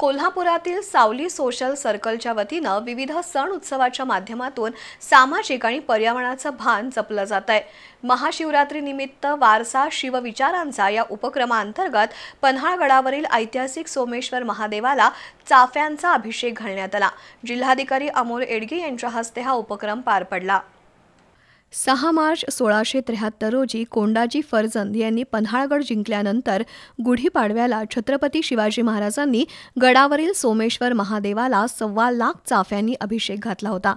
कोल्हापुरातील सावली सोशल सर्कलच्या वतीनं विविध सण उत्सवाच्या माध्यमातून सामाजिक आणि पर्यावरणाचं भान जपलं जात आहे। महाशिवरात्रीनिमित्त वारसा शिवविचारांचा या उपक्रमांतर्गत पन्हाळगडावरील ऐतिहासिक सोमेश्वर महादेवाला चाफ्यांचा अभिषेक घालण्यात आला। जिल्हाधिकारी अमोल एडगे यांच्या हस्ते हा उपक्रम पार पडला। 6 मार्च 1673 रोजी कोंडाजी फर्जंद यांनी पन्हाळगड जिंकल्यानंतर गुढीपाडव्याला छत्रपती शिवाजी महाराजांनी गडावरील सोमेश्वर महादेवाला 1.25 लाख चाफ्यांनी अभिषेक घातला होता।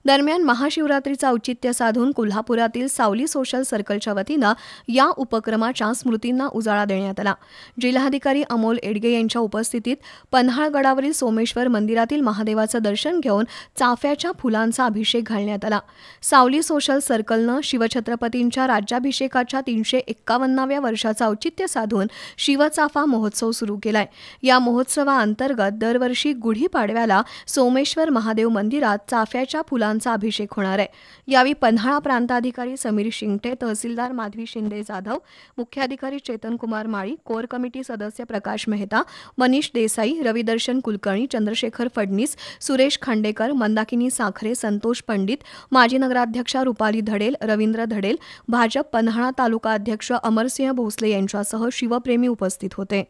दरम्यान महाशिवरात्रीचं औचित्य साधून कोल्हापुरातील सावली सोशल सर्कलच्या वतीनं या उपक्रमाच्या स्मृतींना उजाळा देण्यात आला। जिल्हाधिकारी अमोल एडगे यांच्या उपस्थितीत पन्हाळगडावरील सोमेश्वर मंदिरातील महादेवाचं दर्शन घेऊन चाफ्याच्या फुलांचा अभिषेक घालण्यात आला। सावली सोशल सर्कलनं शिवछत्रपतींच्या राज्याभिषेकाच्या 351व्या वर्षाचं औचित्य साधून शिवचाफा महोत्सव सुरू केलाय। या महोत्सवाअंतर्गत दरवर्षी गुढीपाडव्याला सोमेश्वर महादेव मंदिरात चाफ्याच्या फुलांचा अभिषेक होणार आहे। यावेळी पन्हाळा प्रांताधिकारी समीर शिंगटे, तहसीलदार माधवी शिंदे जाधव, मुख्याधिकारी चेतन कुमार माळी, कोर कमिटी सदस्य प्रकाश मेहता, मनीष देसाई, रविदर्शन कुलकर्णी, चंद्रशेखर फडणीस, सुरेश खांडेकर, मंदाकिनी साखरे, संतोष पंडित, माजी नगराध्यक्षा रुपाली धडेल, रवींद्र धडेल, भाजप पन्हाळा तालुका अध्यक्ष अमरसिंह भोसले यांच्यासह शिवप्रेमी उपस्थित होते।